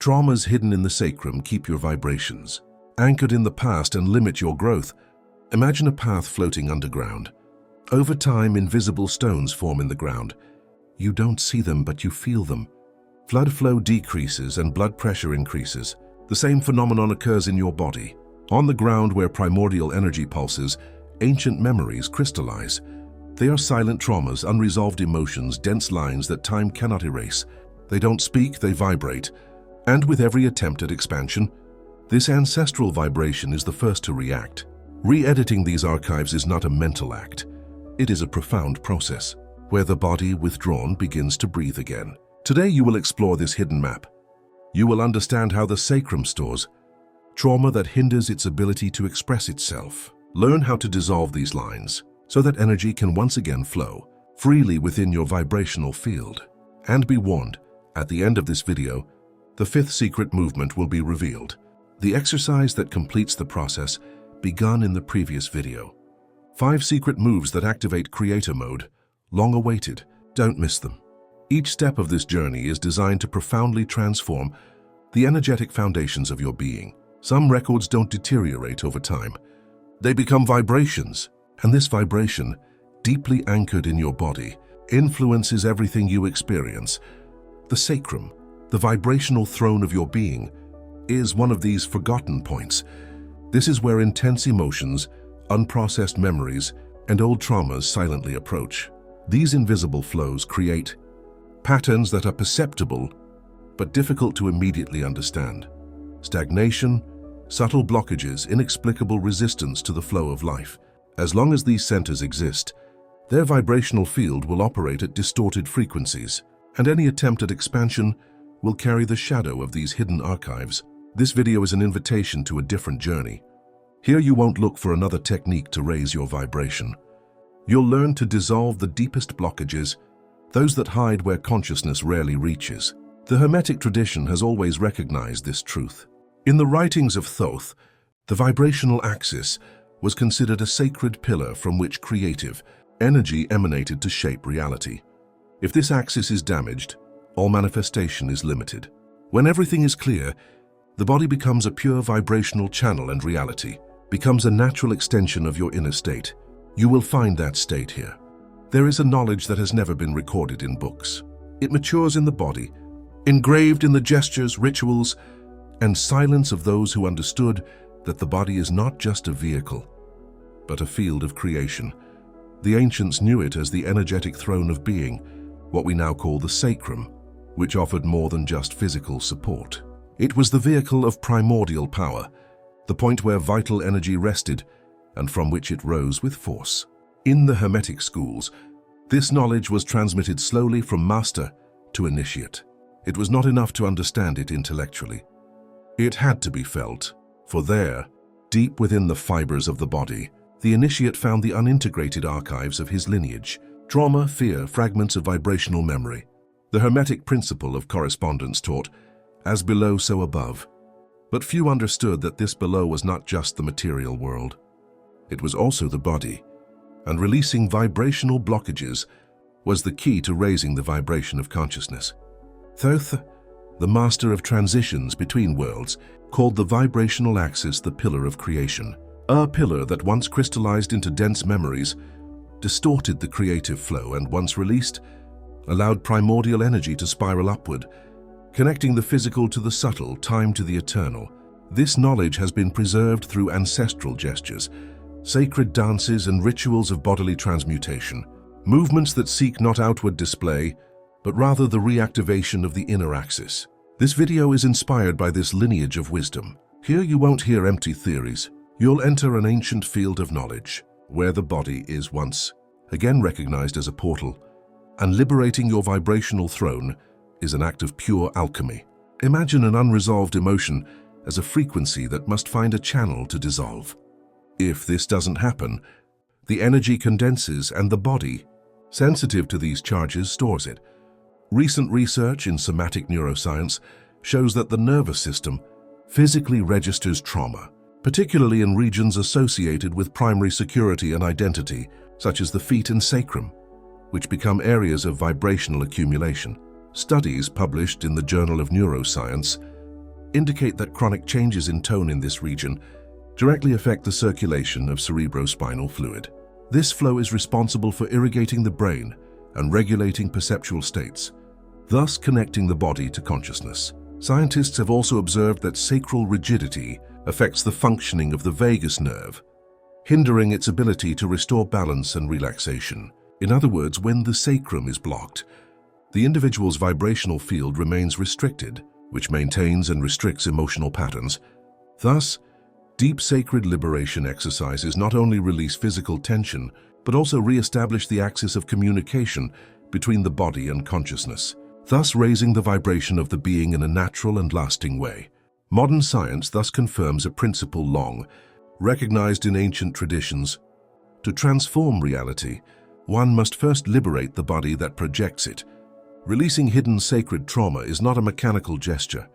Traumas hidden in the sacrum keep your vibrations anchored in the past and limit your growth. Imagine a path floating underground. Over time, invisible stones form in the ground. You don't see them, but you feel them. Blood flow decreases and blood pressure increases. The same phenomenon occurs in your body. On the ground where primordial energy pulses, ancient memories crystallize. They are silent traumas, unresolved emotions, dense lines that time cannot erase. They don't speak, they vibrate. And with every attempt at expansion, this ancestral vibration is the first to react. Re-editing these archives is not a mental act. It is a profound process, where the body, withdrawn, begins to breathe again. Today you will explore this hidden map. You will understand how the sacrum stores trauma that hinders its ability to express itself. Learn how to dissolve these lines, so that energy can once again flow freely within your vibrational field. And be warned, at the end of this video, the fifth secret movement will be revealed. The exercise that completes the process begun in the previous video. 5 secret moves that activate creator mode, long awaited. Don't miss them. Each step of this journey is designed to profoundly transform the energetic foundations of your being. Some records don't deteriorate over time. They become vibrations, and this vibration, deeply anchored in your body, influences everything you experience. The sacrum, the vibrational throne of your being, is one of these forgotten points. This is where intense emotions, unprocessed memories, and old traumas silently approach. These invisible flows create patterns that are perceptible but difficult to immediately understand. Stagnation, subtle blockages, inexplicable resistance to the flow of life. As long as these centers exist, their vibrational field will operate at distorted frequencies, and any attempt at expansion will carry the shadow of these hidden archives. This video is an invitation to a different journey. Here you won't look for another technique to raise your vibration. You'll learn to dissolve the deepest blockages, those that hide where consciousness rarely reaches. The Hermetic tradition has always recognized this truth. In the writings of Thoth, the vibrational axis was considered a sacred pillar from which creative energy emanated to shape reality. If this axis is damaged, all manifestation is limited. When everything is clear, the body becomes a pure vibrational channel, and reality becomes a natural extension of your inner state. You will find that state here. There is a knowledge that has never been recorded in books. It matures in the body, engraved in the gestures, rituals, and silence of those who understood that the body is not just a vehicle, but a field of creation. The ancients knew it as the energetic throne of being, what we now call the sacrum, which offered more than just physical support. It was the vehicle of primordial power, the point where vital energy rested and from which it rose with force. In the Hermetic schools, this knowledge was transmitted slowly from master to initiate. It was not enough to understand it intellectually. It had to be felt, for there, deep within the fibers of the body, the initiate found the unintegrated archives of his lineage, trauma, fear, fragments of vibrational memory. The Hermetic principle of correspondence taught, as below, so above. But few understood that this below was not just the material world. It was also the body, and releasing vibrational blockages was the key to raising the vibration of consciousness. Thoth, the master of transitions between worlds, called the vibrational axis the pillar of creation. A pillar that once crystallized into dense memories, distorted the creative flow, and once released, allowed primordial energy to spiral upward, connecting the physical to the subtle, time to the eternal. This knowledge has been preserved through ancestral gestures, sacred dances, and rituals of bodily transmutation, movements that seek not outward display, but rather the reactivation of the inner axis. This video is inspired by this lineage of wisdom. Here you won't hear empty theories. You'll enter an ancient field of knowledge, where the body is once again recognized as a portal, and liberating your vibrational throne is an act of pure alchemy. Imagine an unresolved emotion as a frequency that must find a channel to dissolve. If this doesn't happen, the energy condenses and the body, sensitive to these charges, stores it. Recent research in somatic neuroscience shows that the nervous system physically registers trauma, particularly in regions associated with primary security and identity, such as the feet and sacrum, which become areas of vibrational accumulation. Studies published in the Journal of Neuroscience indicate that chronic changes in tone in this region directly affect the circulation of cerebrospinal fluid. This flow is responsible for irrigating the brain and regulating perceptual states, thus connecting the body to consciousness. Scientists have also observed that sacral rigidity affects the functioning of the vagus nerve, hindering its ability to restore balance and relaxation. In other words, when the sacrum is blocked, the individual's vibrational field remains restricted, which maintains and restricts emotional patterns. Thus, deep sacred liberation exercises not only release physical tension, but also re-establish the axis of communication between the body and consciousness, thus raising the vibration of the being in a natural and lasting way. Modern science thus confirms a principle long recognized in ancient traditions. To transform reality, one must first liberate the body that projects it. Releasing hidden sacred trauma is not a mechanical gesture.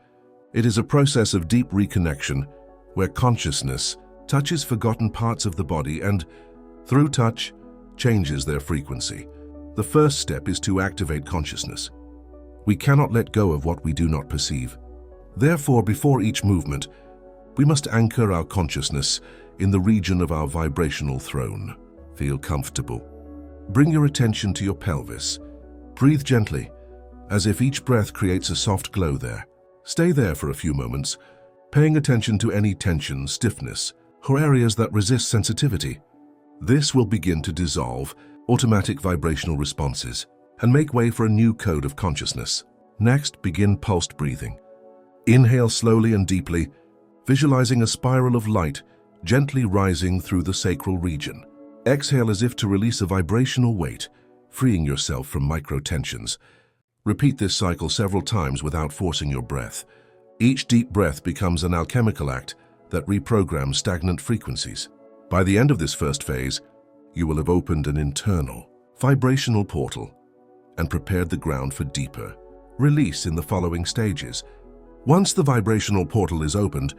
It is a process of deep reconnection where consciousness touches forgotten parts of the body and, through touch, changes their frequency. The first step is to activate consciousness. We cannot let go of what we do not perceive. Therefore, before each movement, we must anchor our consciousness in the region of our vibrational throne. Feel comfortable. Bring your attention to your pelvis. Breathe gently, as if each breath creates a soft glow there. Stay there for a few moments, paying attention to any tension, stiffness, or areas that resist sensitivity. This will begin to dissolve automatic vibrational responses and make way for a new code of consciousness. Next, begin pulsed breathing. Inhale slowly and deeply, visualizing a spiral of light gently rising through the sacral region. Exhale as if to release a vibrational weight, freeing yourself from micro-tensions. Repeat this cycle several times without forcing your breath. Each deep breath becomes an alchemical act that reprograms stagnant frequencies. By the end of this first phase, you will have opened an internal, vibrational portal and prepared the ground for deeper release in the following stages. Once the vibrational portal is opened,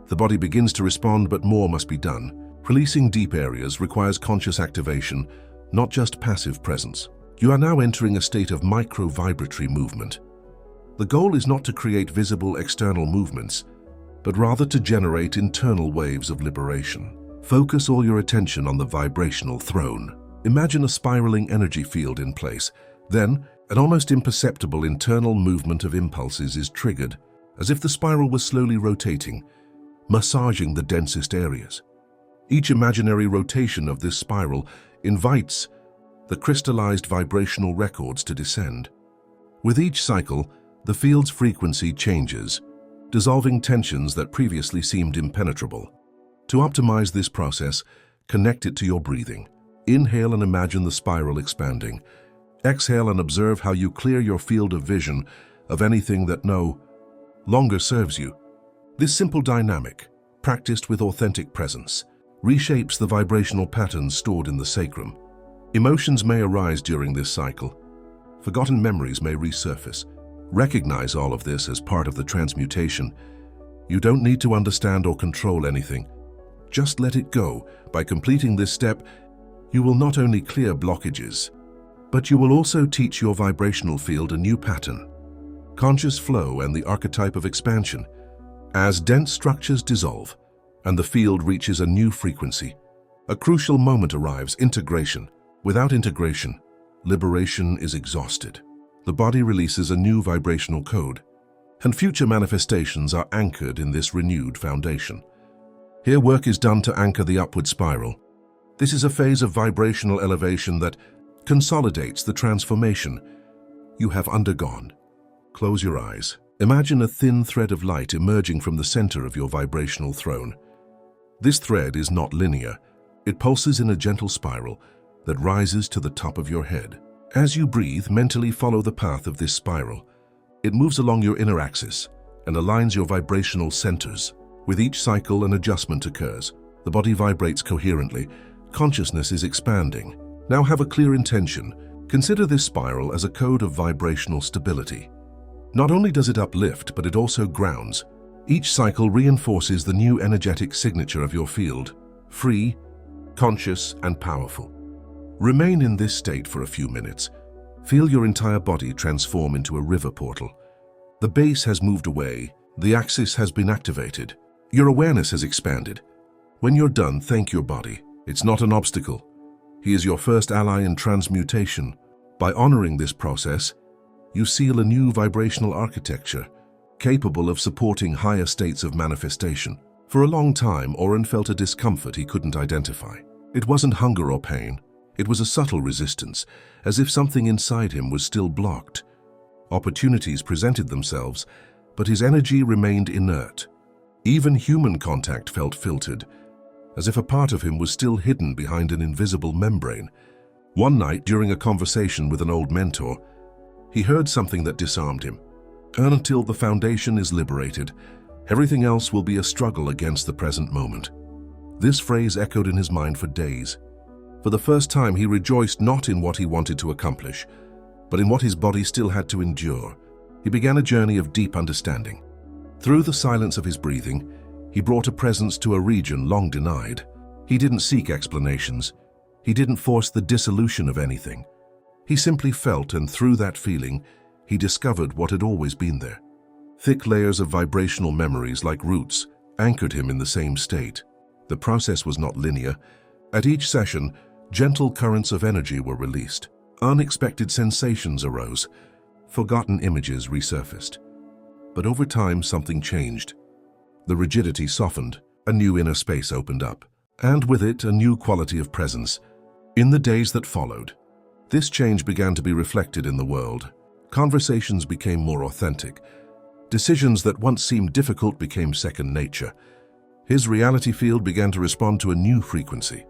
the body begins to respond, but more must be done. Releasing deep areas requires conscious activation, not just passive presence. You are now entering a state of micro-vibratory movement. The goal is not to create visible external movements, but rather to generate internal waves of liberation. Focus all your attention on the vibrational throne. Imagine a spiraling energy field in place. Then, an almost imperceptible internal movement of impulses is triggered, as if the spiral was slowly rotating, massaging the densest areas. Each imaginary rotation of this spiral invites the crystallized vibrational records to descend. With each cycle, the field's frequency changes, dissolving tensions that previously seemed impenetrable. To optimize this process, connect it to your breathing. Inhale and imagine the spiral expanding. Exhale and observe how you clear your field of vision of anything that no longer serves you. This simple dynamic, practiced with authentic presence, reshapes the vibrational patterns stored in the sacrum. Emotions may arise during this cycle. Forgotten memories may resurface. Recognize all of this as part of the transmutation. You don't need to understand or control anything. Just let it go. By completing this step, you will not only clear blockages, but you will also teach your vibrational field a new pattern, conscious flow and the archetype of expansion. As dense structures dissolve and the field reaches a new frequency, a crucial moment arrives: integration. Without integration, liberation is exhausted. The body releases a new vibrational code, and future manifestations are anchored in this renewed foundation. Here, work is done to anchor the upward spiral. This is a phase of vibrational elevation that consolidates the transformation you have undergone. Close your eyes. Imagine a thin thread of light emerging from the center of your vibrational throne. This thread is not linear. It pulses in a gentle spiral that rises to the top of your head. As you breathe, mentally follow the path of this spiral. It moves along your inner axis and aligns your vibrational centers. With each cycle, an adjustment occurs. The body vibrates coherently. Consciousness is expanding. Now have a clear intention. Consider this spiral as a code of vibrational stability. Not only does it uplift, but it also grounds. Each cycle reinforces the new energetic signature of your field: free, conscious, and powerful. Remain in this state for a few minutes. Feel your entire body transform into a river portal. The base has moved away, The axis has been activated. Your awareness has expanded. When you're done, thank your body. It's not an obstacle. He is your first ally in transmutation. By honoring this process, you seal a new vibrational architecture, capable of supporting higher states of manifestation. For a long time, Oren felt a discomfort he couldn't identify. It wasn't hunger or pain. It was a subtle resistance, as if something inside him was still blocked. Opportunities presented themselves, but his energy remained inert. Even human contact felt filtered, as if a part of him was still hidden behind an invisible membrane. One night, during a conversation with an old mentor, he heard something that disarmed him. Until the foundation is liberated, everything else will be a struggle against the present moment. This phrase echoed in his mind for days. For the first time, he rejoiced not in what he wanted to accomplish, but in what his body still had to endure. He began a journey of deep understanding. Through the silence of his breathing, he brought a presence to a region long denied. He didn't seek explanations. He didn't force the dissolution of anything. He simply felt, and through that feeling, he discovered what had always been there. Thick layers of vibrational memories, like roots, anchored him in the same state. The process was not linear. At each session, gentle currents of energy were released. Unexpected sensations arose. Forgotten images resurfaced. But over time, something changed. The rigidity softened, a new inner space opened up, and with it, a new quality of presence. In the days that followed, this change began to be reflected in the world. Conversations became more authentic. Decisions that once seemed difficult became second nature. His reality field began to respond to a new frequency.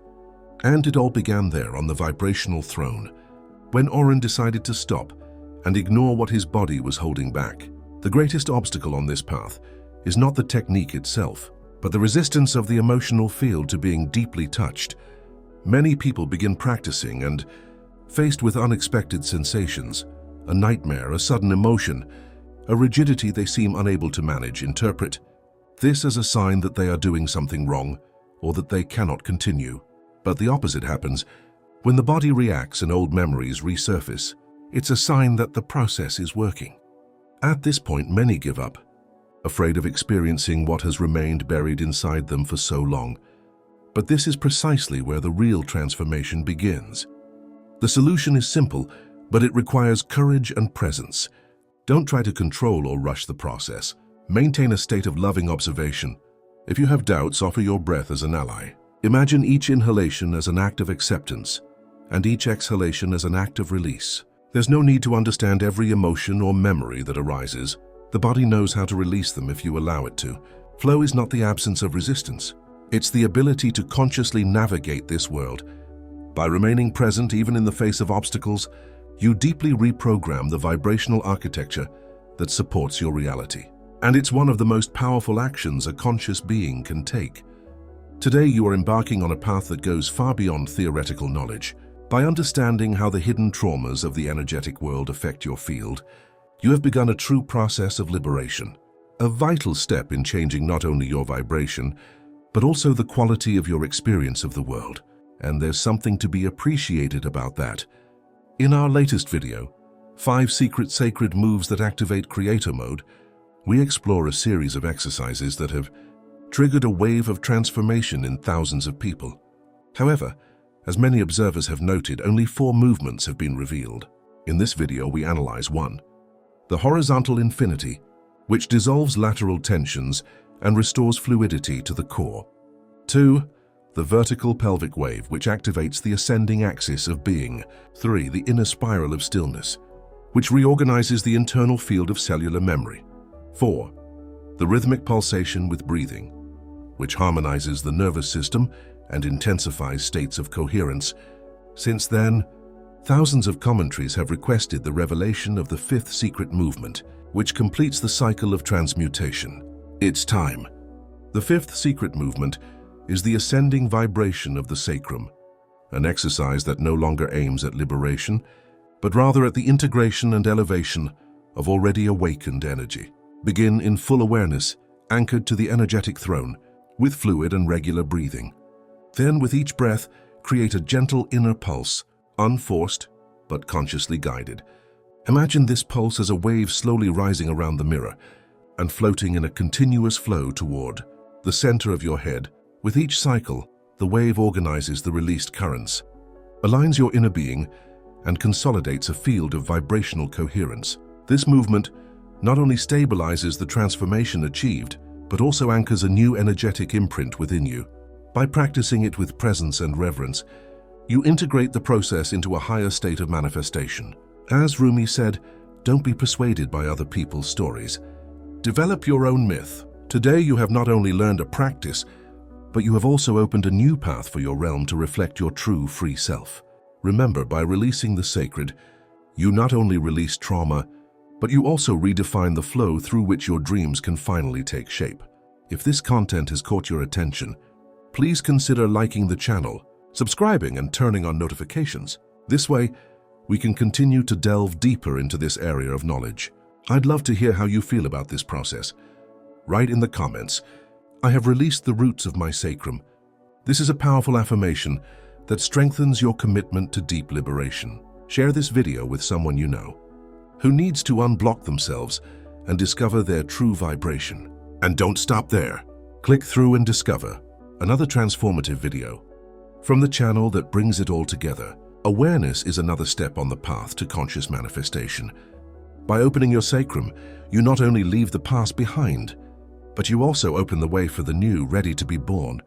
And it all began there on the vibrational throne, when Oren decided to stop and ignore what his body was holding back. The greatest obstacle on this path is not the technique itself, but the resistance of the emotional field to being deeply touched. Many people begin practicing and, faced with unexpected sensations, a nightmare, a sudden emotion, a rigidity they seem unable to manage, interpret this as a sign that they are doing something wrong or that they cannot continue. But the opposite happens. When the body reacts and old memories resurface, it's a sign that the process is working. At this point, many give up, afraid of experiencing what has remained buried inside them for so long. But this is precisely where the real transformation begins. The solution is simple, but it requires courage and presence. Don't try to control or rush the process. Maintain a state of loving observation. If you have doubts, offer your breath as an ally. Imagine each inhalation as an act of acceptance, and each exhalation as an act of release. There's no need to understand every emotion or memory that arises. The body knows how to release them if you allow it to. Flow is not the absence of resistance. It's the ability to consciously navigate this world. By remaining present even in the face of obstacles, you deeply reprogram the vibrational architecture that supports your reality. And it's one of the most powerful actions a conscious being can take. Today you are embarking on a path that goes far beyond theoretical knowledge. By understanding how the hidden traumas of the energetic world affect your field, you have begun a true process of liberation, a vital step in changing not only your vibration, but also the quality of your experience of the world. And there's something to be appreciated about that. In our latest video, 5 Secret Sacred Moves that Activate Creator Mode, we explore a series of exercises that have triggered a wave of transformation in thousands of people. However, as many observers have noted, only 4 movements have been revealed. In this video, we analyze 1. The horizontal infinity, which dissolves lateral tensions and restores fluidity to the core. 2. The vertical pelvic wave, which activates the ascending axis of being. 3. The inner spiral of stillness, which reorganizes the internal field of cellular memory. 4. The rhythmic pulsation with breathing, which harmonizes the nervous system and intensifies states of coherence. Since then, thousands of commentaries have requested the revelation of the 5th secret movement, which completes the cycle of transmutation. It's time. The 5th secret movement is the ascending vibration of the sacrum, an exercise that no longer aims at liberation, but rather at the integration and elevation of already awakened energy. Begin in full awareness, anchored to the energetic throne, with fluid and regular breathing. Then, with each breath, create a gentle inner pulse, unforced but consciously guided. Imagine this pulse as a wave slowly rising around the mirror, and floating in a continuous flow toward the center of your head. With each cycle, the wave organizes the released currents, aligns your inner being, and consolidates a field of vibrational coherence. This movement not only stabilizes the transformation achieved, but also anchors a new energetic imprint within you. By practicing it with presence and reverence, you integrate the process into a higher state of manifestation. As Rumi said, don't be persuaded by other people's stories. Develop your own myth. Today you have not only learned a practice, but you have also opened a new path for your realm to reflect your true free self. Remember, by releasing the sacred, you not only release trauma, but you also redefine the flow through which your dreams can finally take shape. If this content has caught your attention, please consider liking the channel, subscribing, and turning on notifications. This way, we can continue to delve deeper into this area of knowledge. I'd love to hear how you feel about this process. Write in the comments, "I have released the roots of my sacrum." This is a powerful affirmation that strengthens your commitment to deep liberation. Share this video with someone you know who needs to unblock themselves and discover their true vibration. And don't stop there. Click through and discover another transformative video from the channel that brings it all together. Awareness is another step on the path to conscious manifestation. By opening your sacrum, you not only leave the past behind, but you also open the way for the new, ready to be born.